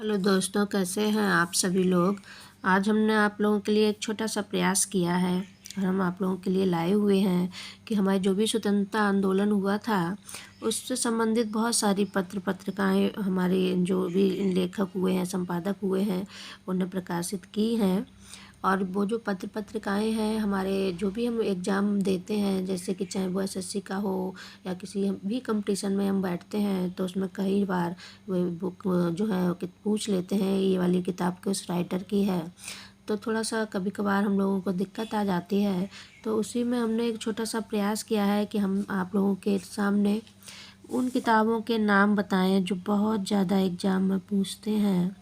Hello दोस्तों, कैसे हैं आप सभी लोग। आज हमने आप लोगों के लिए एक छोटा सा प्रयास किया है और हम आप लोगों के लिए लाए हुए हैं कि हमारे जो भी स्वतंत्रता आंदोलन हुआ था उससे संबंधित बहुत सारी पत्रिकाएं हमारे जो भी लेखक हुए हैं, संपादक हुए हैं, उन्हें प्रकाशित की हैं। और वो जो पत्रिकाएं हैं हमारे जो भी हम एग्ज़ाम देते हैं, जैसे कि चाहे वो एसएससी का हो या किसी भी कंपटीशन में हम बैठते हैं तो उसमें कई बार वो बुक जो है कि पूछ लेते हैं ये वाली किताब किस राइटर की है। तो थोड़ा सा कभी कभार हम लोगों को दिक्कत आ जाती है, तो उसी में हमने एक छोटा सा प्रयास किया है कि हम आप लोगों के सामने उन किताबों के नाम बताएं जो बहुत ज़्यादा एग्ज़ाम में पूछते हैं।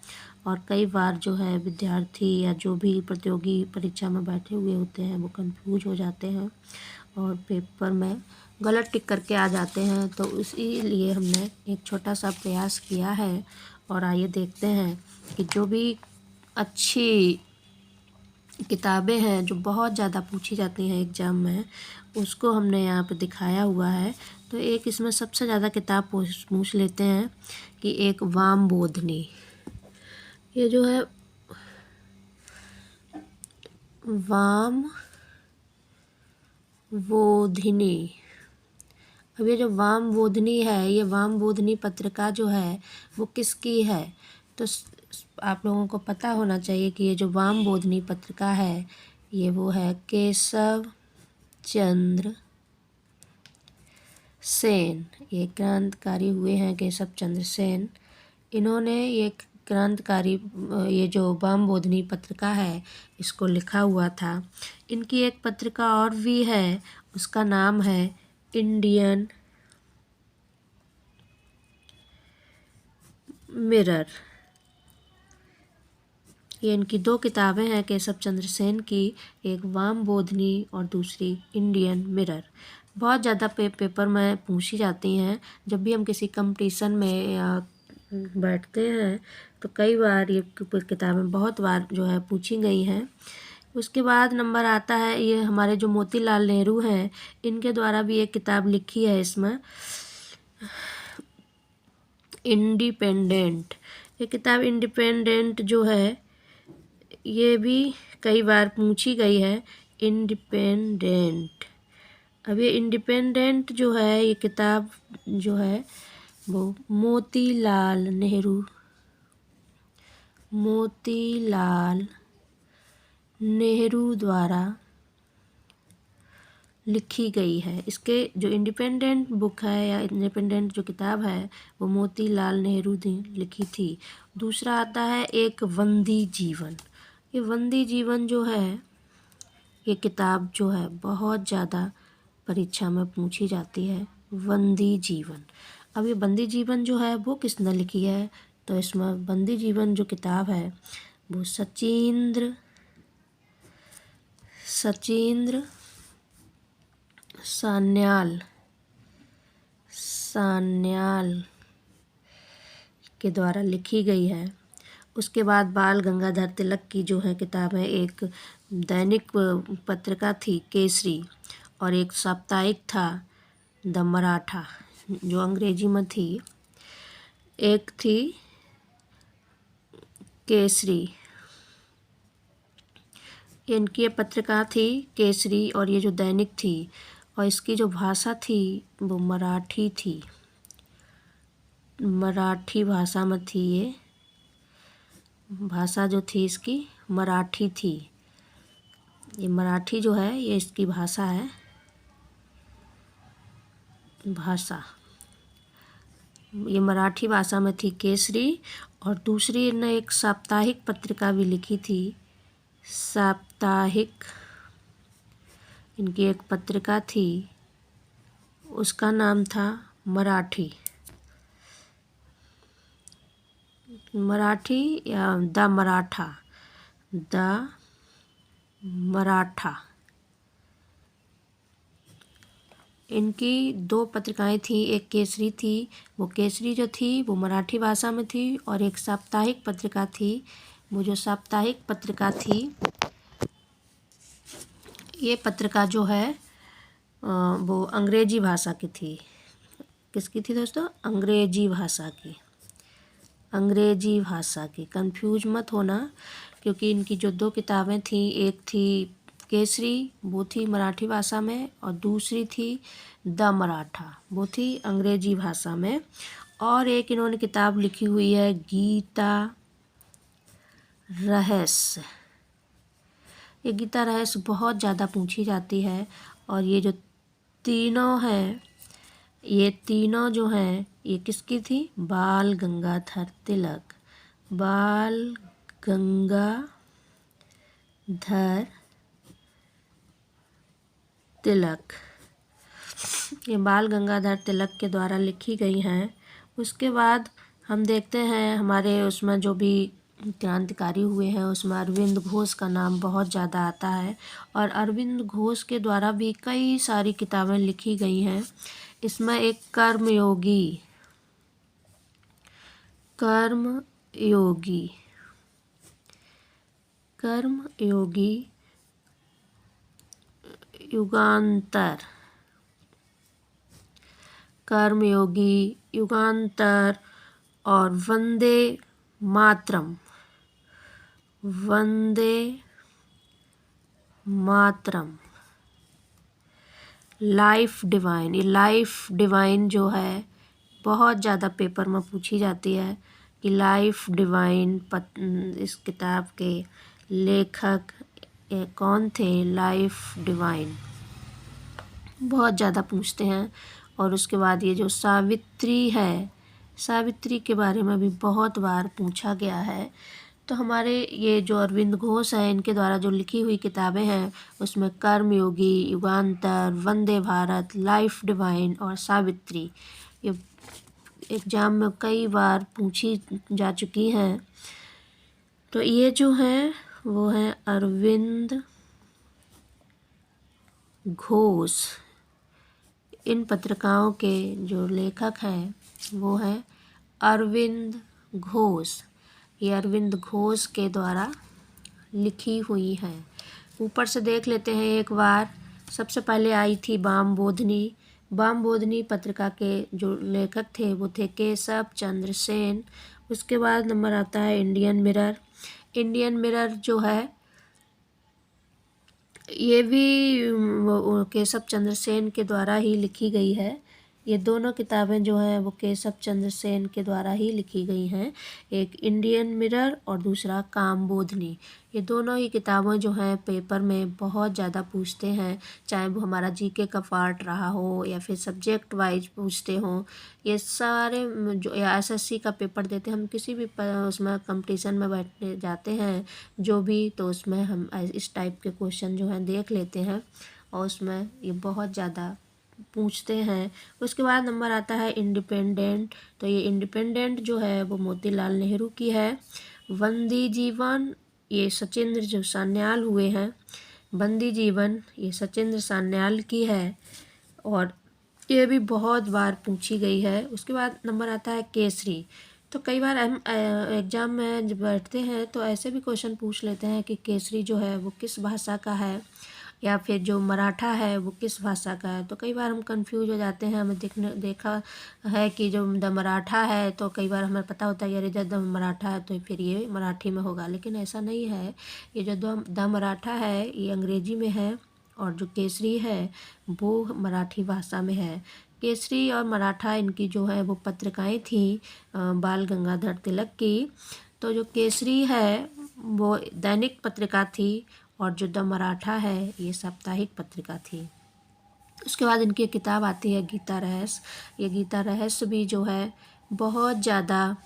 और कई बार जो है विद्यार्थी या जो भी प्रतियोगी परीक्षा में बैठे हुए होते हैं वो कंफ्यूज हो जाते हैं और पेपर में गलत टिक करके आ जाते हैं। तो इसीलिए हमने एक छोटा सा प्रयास किया है और आइए देखते हैं कि जो भी अच्छी किताबें हैं जो बहुत ज़्यादा पूछी जाती हैं एग्ज़ाम में, उसको हमने यहाँ पे दिखाया हुआ है। तो एक इसमें सबसे ज़्यादा किताब पूछ लेते हैं कि एक वाम बोधनी, ये जो है वाम बोधिनी। अब ये जो वाम बोधनी है, ये वाम बोधनी पत्रिका जो है वो किसकी है। तो आप लोगों को पता होना चाहिए कि ये जो वाम बोधनी पत्रिका है ये वो है केशव चंद्र सेन। ये क्रांतिकारी हुए हैं केशव चंद्र सेन। इन्होंने ये क्रांतिकारी ये जो वाम बोधनी पत्रिका है इसको लिखा हुआ था। इनकी एक पत्रिका और भी है, उसका नाम है इंडियन मिरर। ये इनकी दो किताबें हैं केशव चंद्र सेन की, एक वाम बोधनी और दूसरी इंडियन मिरर। बहुत ज़्यादा पेपर में पूछी जाती हैं। जब भी हम किसी कंपटीशन में या बैठते हैं तो कई बार ये किताबें बहुत बार जो है पूछी गई हैं। उसके बाद नंबर आता है ये हमारे जो मोतीलाल नेहरू हैं, इनके द्वारा भी एक किताब लिखी है इसमें, इंडिपेंडेंट। ये किताब इंडिपेंडेंट जो है ये भी कई बार पूछी गई है, इंडिपेंडेंट। अब ये इंडिपेंडेंट जो है ये किताब जो है वो मोतीलाल नेहरू द्वारा लिखी गई है। इसके जो इंडिपेंडेंट बुक है या इंडिपेंडेंट जो किताब है वो मोतीलाल नेहरू ने लिखी थी। दूसरा आता है एक वंदी जीवन। ये वंदी जीवन जो है ये किताब जो है बहुत ज़्यादा परीक्षा में पूछी जाती है, वंदी जीवन। अब ये बंदी जीवन जो है वो किसने लिखी है, तो इसमें बंदी जीवन जो किताब है वो सचिंद्र सान्याल के द्वारा लिखी गई है। उसके बाद बाल गंगाधर तिलक की जो है किताब है, एक दैनिक पत्रिका थी केसरी और एक साप्ताहिक था द मराठा जो अंग्रेजी में थी। एक थी केसरी, इनकी ये पत्रिका थी केसरी और ये जो दैनिक थी, और इसकी जो भाषा थी वो मराठी थी, मराठी भाषा में थी। ये भाषा जो थी इसकी मराठी थी। ये मराठी जो है ये इसकी भाषा है, ये मराठी भाषा में थी केसरी। और दूसरी इन्होंने एक साप्ताहिक पत्रिका भी लिखी थी, साप्ताहिक इनकी एक पत्रिका थी, उसका नाम था मराठी या द मराठा। इनकी दो पत्रिकाएं थी, एक केसरी थी, वो केसरी जो थी वो मराठी भाषा में थी, और एक साप्ताहिक पत्रिका थी, वो जो साप्ताहिक पत्रिका थी ये पत्रिका जो है वो अंग्रेजी भाषा की थी। किसकी थी दोस्तों? अंग्रेजी भाषा की। अंग्रेजी भाषा की। कंफ्यूज मत होना, क्योंकि इनकी जो 2 किताबें थी, एक थी केसरी, वो थी मराठी भाषा में, और दूसरी थी द मराठा, वो थी अंग्रेजी भाषा में। और एक इन्होंने किताब लिखी हुई है गीता रहस्य। ये गीता रहस्य बहुत ज़्यादा पूछी जाती है, और ये जो तीनों हैं, ये तीनों जो हैं, ये किसकी थी? बाल गंगाधर तिलक। बाल गंगाधर तिलक, ये बाल गंगाधर तिलक के द्वारा लिखी गई हैं। उसके बाद हम देखते हैं हमारे उसमें जो भी क्रांतिकारी हुए हैं, उसमें अरविंद घोष का नाम बहुत ज़्यादा आता है, और अरविंद घोष के द्वारा भी कई सारी किताबें लिखी गई हैं। इसमें एक कर्मयोगी युगांतर और वंदे मातरम, लाइफ डिवाइन। ये लाइफ डिवाइन जो है बहुत ज़्यादा पेपर में पूछी जाती है कि लाइफ डिवाइन इस किताब के लेखक कौन थे? लाइफ डिवाइन बहुत ज़्यादा पूछते हैं। और उसके बाद ये जो सावित्री है, सावित्री के बारे में भी बहुत बार पूछा गया है। तो हमारे ये जो अरविंद घोष है, इनके द्वारा जो लिखी हुई किताबें हैं, उसमें कर्मयोगी, युगांतर, वंदे भारत, लाइफ डिवाइन और सावित्री, ये एग्ज़ाम में कई बार पूछी जा चुकी हैं। तो ये जो हैं वो हैं अरविंद घोष। इन पत्रिकाओं के जो लेखक हैं वो हैं अरविंद घोष। ये अरविंद घोष के द्वारा लिखी हुई हैं। ऊपर से देख लेते हैं एक बार। सबसे पहले आई थी वामबोधिनी। वामबोधिनी पत्रिका के जो लेखक थे वो थे केशव चंद्र सेन। उसके बाद नंबर आता है इंडियन मिरर। इंडियन मिरर जो है ये भी केशव चंद्र सेन के द्वारा ही लिखी गई है। ये दोनों किताबें जो हैं वो केशव चंद्र सेन के द्वारा ही लिखी गई हैं। एक इंडियन मिरर और दूसरा कामबोधिनी। ये दोनों ही किताबें जो हैं पेपर में बहुत ज़्यादा पूछते हैं, चाहे वो हमारा जीके का पार्ट रहा हो या फिर सब्जेक्ट वाइज पूछते हों। ये सारे जो या एसएससी का पेपर देते हैं, हम किसी भी उसमें कंपटीशन में बैठने जाते हैं जो भी, तो उसमें हम इस टाइप के क्वेश्चन जो हैं देख लेते हैं, और उसमें ये बहुत ज़्यादा पूछते हैं। उसके बाद नंबर आता है इंडिपेंडेंट। तो ये इंडिपेंडेंट जो है वो मोतीलाल नेहरू की है। बंदी जीवन, ये सचिंद्र जो सान्याल हुए हैं, बंदी जीवन ये सचिंद्र सान्याल की है, और ये भी बहुत बार पूछी गई है। उसके बाद नंबर आता है केसरी। तो कई बार हम एग्ज़ाम में जब बैठते हैं तो ऐसे भी क्वेश्चन पूछ लेते हैं कि केसरी जो है वो किस भाषा का है, या फिर जो मराठा है वो किस भाषा का है। तो कई बार हम कंफ्यूज हो जाते हैं। हमें देखा है कि जो द मराठा है, तो कई बार हमें पता होता है यार जब द मराठा है तो फिर ये मराठी में होगा, लेकिन ऐसा नहीं है। ये जो द मराठा है ये अंग्रेजी में है, और जो केसरी है वो मराठी भाषा में है। केसरी और मराठा इनकी जो है वो पत्रिकाएं थी बाल गंगाधर तिलक की। तो जो केसरी है वो दैनिक पत्रिका थी, और जो द मराठा है ये साप्ताहिक पत्रिका थी। उसके बाद इनकी किताब आती है गीता रहस्य। ये गीता रहस्य भी जो है बहुत ज़्यादा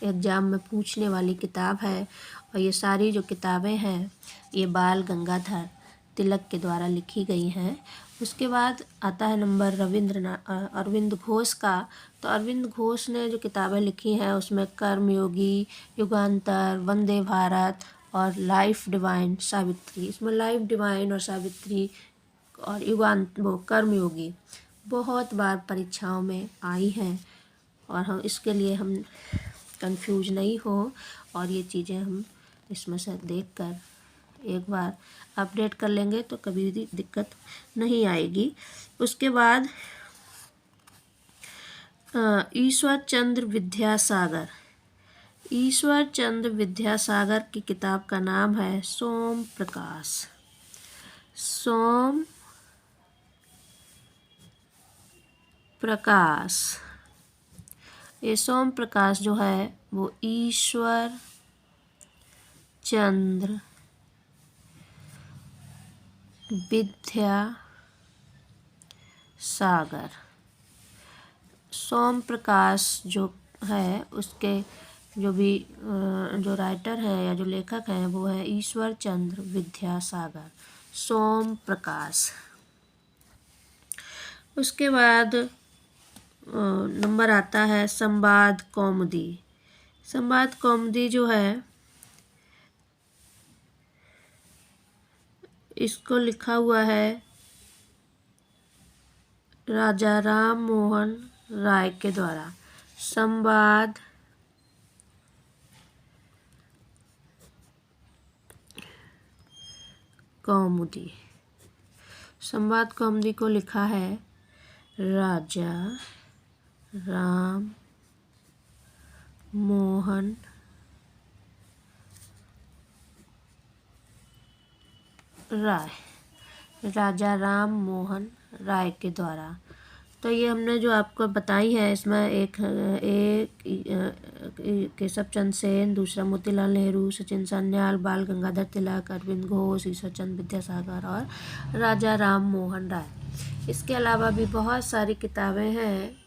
एग्ज़ाम में पूछने वाली किताब है, और ये सारी जो किताबें हैं ये बाल गंगाधर तिलक के द्वारा लिखी गई हैं। उसके बाद आता है नंबर अरविंद घोष का। तो अरविंद घोष ने जो किताबें लिखी हैं उसमें कर्मयोगी, युगांतर, वंदे भारत और लाइफ डिवाइन, सावित्री। इसमें लाइफ डिवाइन और सावित्री और वो कर्मयोगी बहुत बार परीक्षाओं में आई हैं, और हम इसके लिए हम कंफ्यूज नहीं हो, और ये चीज़ें हम इसमें से देखकर एक बार अपडेट कर लेंगे तो कभी भी दिक्कत नहीं आएगी। उसके बाद ईश्वर चंद्र विद्यासागर, ईश्वर चंद्र विद्यासागर की किताब का नाम है सोम प्रकाश। सोम प्रकाश। ये सोम प्रकाश जो है वो ईश्वर चंद्र विद्यासागर। सोम प्रकाश जो है उसके जो राइटर हैं या जो लेखक हैं वो है ईश्वर चंद्र विद्यासागर। सोम प्रकाश। उसके बाद नंबर आता है संवाद कौमुदी। संवाद कौमुदी जो है इसको लिखा हुआ है राजा राम मोहन राय के द्वारा। संवाद कौमुदी। संवाद कौमुदी को लिखा है राजा राम मोहन राय। राजा राम मोहन राय के द्वारा। तो ये हमने जो आपको बताई है इसमें एक केशव चंद्र सेन, दूसरा मोतीलाल नेहरू, सचिन सान्याल, बाल गंगाधर तिलक, अरविंद घोष, ईश्वर चंद्र विद्यासागर और राजा राम मोहन राय। इसके अलावा भी बहुत सारी किताबें हैं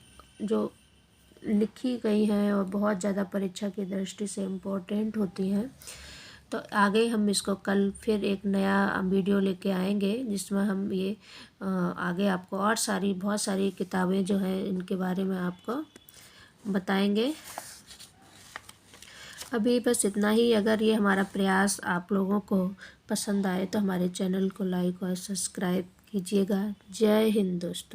जो लिखी गई हैं और बहुत ज़्यादा परीक्षा की दृष्टि से इम्पोर्टेंट होती हैं। तो आगे हम इसको कल फिर एक नया वीडियो लेके आएंगे जिसमें हम ये आगे आपको और बहुत सारी किताबें जो हैं इनके बारे में आपको बताएंगे। अभी बस इतना ही। अगर ये हमारा प्रयास आप लोगों को पसंद आए तो हमारे चैनल को लाइक और सब्सक्राइब कीजिएगा। जय हिंद दोस्तों।